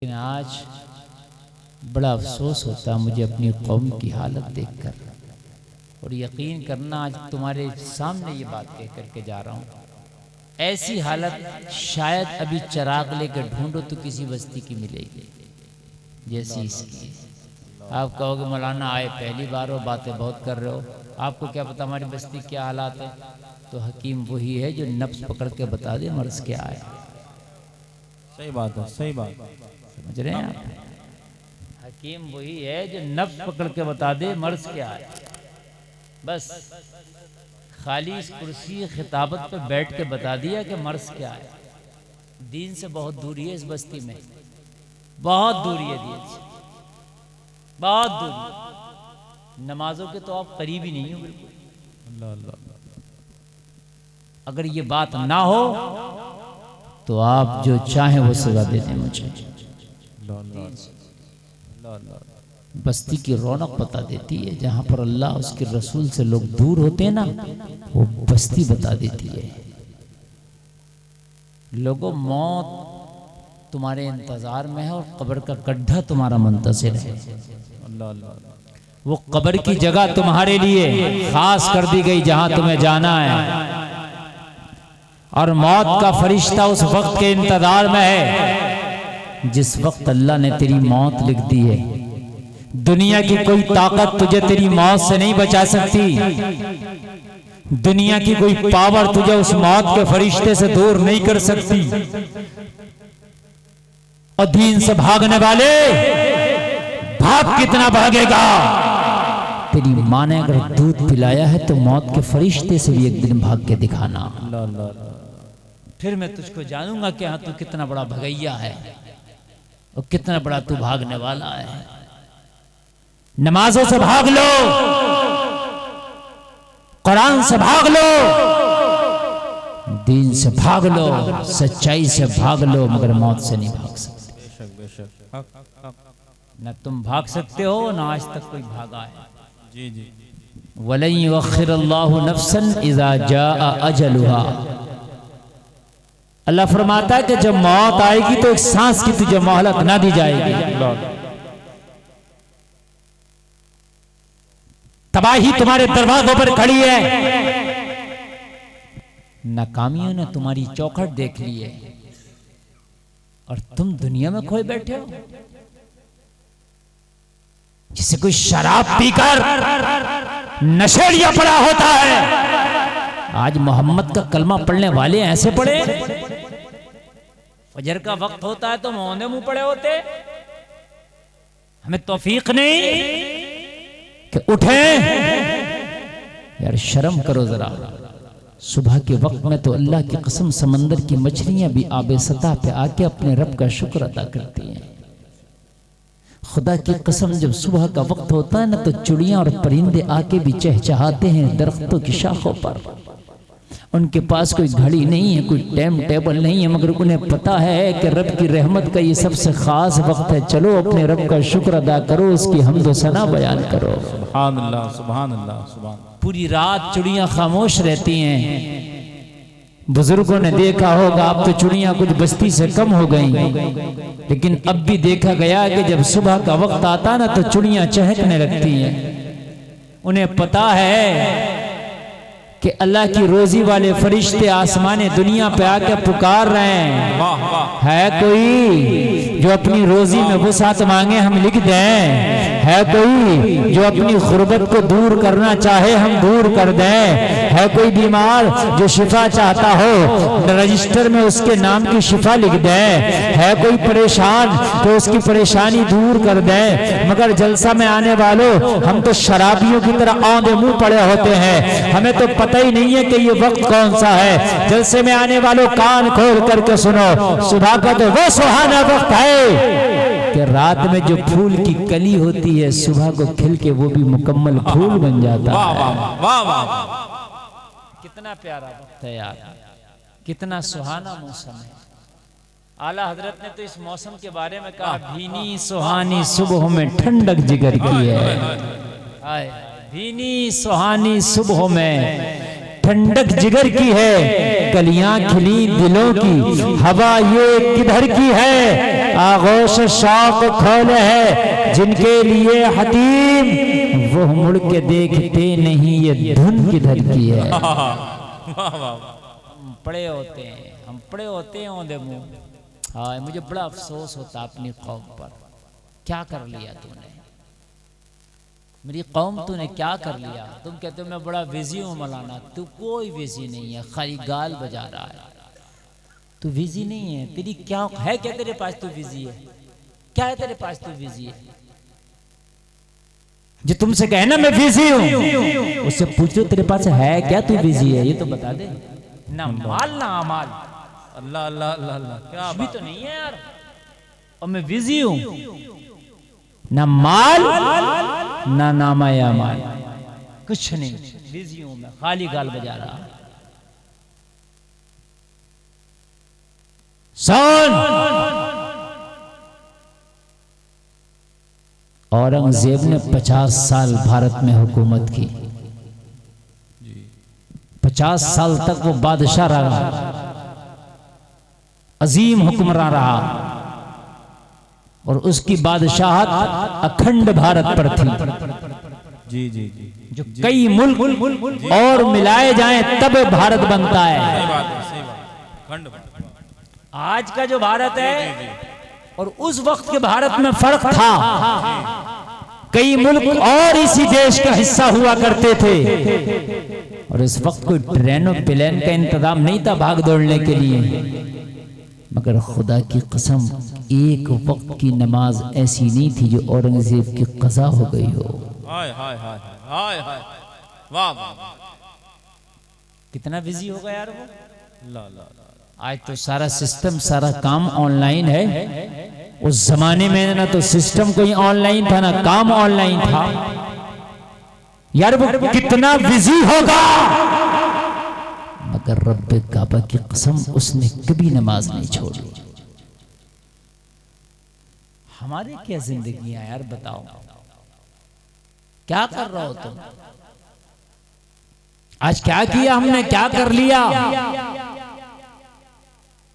लेकिन आज बड़ा अफसोस होता है मुझे अपनी कौम की हालत देखकर, और यकीन करना आज तुम्हारे सामने ये बात कह करके जा रहा हूँ। ऐसी हालत शायद अभी चिराग लेकर ढूंढो तो किसी बस्ती की मिलेगी जैसी इसकी। आप कहोगे मौलाना आए पहली बार हो, बातें बहुत कर रहे हो, आपको क्या पता हमारी बस्ती क्या हालात है। तो हकीम वही है जो नफ्स पकड़ के बता दे मर्ज क्या है। सही बात है, सही बात समझ रहे हैं आप? हकीम वही है जो नफ्स पकड़ के बता दे मर्ज क्या है। बस खाली इस कुर्सी खिताबत पे बैठ के बता दिया कि मर्ज क्या है। दीन से बहुत दूरी है इस बस्ती में, बहुत दूरी है दीन से, बहुत दूरी। नमाजों के तो आप करीब ही नहीं हो बिल्कुल। अल्लाह अल्लाह। अगर ये बात ना हो तो आप जो चाहें वो सजा दे दें मुझे। बस्ती की रौनक बता देती है, जहाँ पर अल्लाह उसके रसूल से लोग दूर होते हैं ना, वो बस्ती बता देती है। लोगों, मौत तुम्हारे इंतजार में है और कब्र का गड्ढा तुम्हारा मुंतज़िर है। अल्लाह अल्लाह। वो कब्र की जगह तुम्हारे लिए खास कर दी गई जहां तुम्हें जाना है, और मौत का फरिश्ता उस वक्त के इंतजार में है जिस वक्त अल्लाह ने तेरी मौत लिख दी है। दुनिया की कोई ताकत तुझे तेरी मौत से नहीं बचा सकती। दुनिया की कोई पावर तुझे उस मौत के फरिश्ते से दूर नहीं कर सकती। और दीन से भागने वाले भाग कितना भागेगा। तेरी माँ ने अगर दूध पिलाया है तो मौत के फरिश्ते से भी एक दिन भाग के दिखाना। फिर मैं तुझको जानूंगा कि हाँ तू कितना बड़ा भगैया है और कितना बड़ा तू भागने वाला है। नमाजों से भाग लो, कुरान से भाग लो, दीन से भाग लो, सच्चाई से भाग लो, मगर मौत से नहीं भाग सकते। बेशक न तुम भाग सकते हो न आज तक कोई भागा है। जी जी। वलन युअख्खिरुल्लाहु नफ्सन इज़ा जाअ अजलुहा। अल्लाह फरमाता है कि जब मौत आएगी तो एक सांस की तुझे मोहलत ना दी जाएगी। तबाही तुम्हारे दरवाजों पर खड़ी है। नाकामियों ने तुम्हारी चौखट देख ली है और तुम दुनिया में खोए बैठे हो। जिसे कोई शराब पीकर नशेड़िया पड़ा होता है, आज मोहम्मद का कलमा पढ़ने वाले ऐसे पढ़े। फजर का वक्त होता है तो मौने मुंह पड़े होते। हमें तौफीक नहीं कि उठे। यार शर्म करो जरा। सुबह के वक्त में तो अल्लाह की कसम समंदर की मछलियां भी आबे सतह पे आके अपने रब का शुक्र अदा करती हैं। खुदा की कसम जब सुबह का वक्त होता है ना तो चिड़ियां और परिंदे आके भी चहचहाते हैं दरख्तों की शाखों पर। उनके पास कोई घड़ी नहीं है, कोई टाइम टेबल नहीं है, मगर उन्हें पता है कि रब की रहमत का ये सबसे खास वक्त है। चलो अपने रब का शुक्र अदा करो, उसकी हम्द सना बयान करो। सुभान अल्लाह, सुभान अल्लाह, सुभान। पूरी रात चिड़ियां खामोश रहती हैं। बुजुर्गों ने देखा होगा, अब तो चिड़ियां कुछ बस्ती से कम हो गई, लेकिन अब भी देखा गया कि जब सुबह का वक्त आता ना तो चिड़ियां चहकने लगती हैं। उन्हें पता है कि अल्लाह की रोजी वाले फरिश्ते आसमाने दुनिया पे आके पुकार रहे हैं। वाह वाह। है कोई जो अपनी रोजी में वुसात मांगे हम लिख दें। है कोई जो अपनी गुर्बत को दूर करना चाहे हम दूर कर दें। है कोई बीमार जो शिफा चाहता हो रजिस्टर में उसके नाम की शिफा लिख दें। है कोई परेशान तो उसकी परेशानी दूर कर दें। मगर जलसा में आने वालों, हम तो शराबियों की तरह आंधे मुंह पड़े होते हैं। हमें तो पता ही नहीं है कि ये वक्त कौन सा है। जलसे में आने वालों कान खोल करके सुनो, सुबह का तो वो सुहाना वक्त है कि रात में जो फूल की कली होती है सुबह को खिल के वो भी मुकम्मल फूल बन जाता है। वाह वाह। कितना प्यारा वक्त है यार, कितना सुहाना मौसम है। आला हजरत ने तो इस मौसम के बारे में कहा, भीनी सुहानी सुबह में ठंडक जिगर की है। भीनी सुहानी सुबह में ठंडक जिगर की है। कलियां खिली दिलों की, हवा ये किधर की है। आगोश शौक खोल है जिनके लिए हतीम, वो मुड़ के देखते नहीं ये धुन किधर की है। वाह वाह हम पड़े होते हैं औंधे मुंह। हाँ, मुझे बड़ा अफसोस होता अपनी कौम पर। क्या कर लिया तूने, मेरी कौम तूने क्या कर लिया। तुम कहते हो मैं बड़ा बिजी हूँ मौलाना, तू कोई बिजी नहीं है, खाली गाल बजा रहा है। तू बिजी नहीं है, तेरी क्या है, क्या तेरे पास तू बिजी है, क्या है तेरे पास तू बिजी है। जो तुमसे कहे ना मैं बिजी हूँ, उससे पूछो तेरे पास है क्या, तू बिजी है, ये तो बता दे। ना माल ना अमाल, अल्लाह अल्लाह अल्लाह अल्लाह, क्या भी तो नहीं है यार। और मैं बिजी हूँ, ना माल ना नामा या माल, कुछ नहीं, बिजी हूं मैं, खाली गाल बजा रहा। सुन, औरंगजेब ने 50 साल भारत में हुकूमत की। 50 साल तक वो बादशाह रहा, अजीम हुक्मरान रहा, और उसकी बादशाहत अखंड भारत पर थी। जी जी जी, जो कई मुल्क और मिलाए जाएं तब भारत बनता है। सही बात है, सही बात। खंड आज का जो भारत है और उस वक्त के भारत में फर्क था। कई मुल्क और इसी देश का हिस्सा हुआ करते थे, और इस वक्त कोई ट्रेनों प्लेन का इंतजाम नहीं था भाग दौड़ने के लिए। मगर खुदा की कसम, एक वक्त की नमाज ऐसी नहीं थी जो औरंगजेब की कज़ा हो गई हो। हाय हाय हाय हाय हाय, वाह वाह, कितना बिजी होगा यार वो। ला ला ला, आज तो सारा सिस्टम, सारा काम ऑनलाइन है। उस जमाने में ना तो सिस्टम कोई ऑनलाइन था, ना काम ऑनलाइन था। यार वो कितना बिजी होगा, मगर रब्बे काबा की कसम उसने कभी नमाज नहीं छोड़ी। हमारी क्या जिंदगी है यार, बताओ क्या कर रहे हो तुम। आज क्या किया हमने, क्या कर लिया।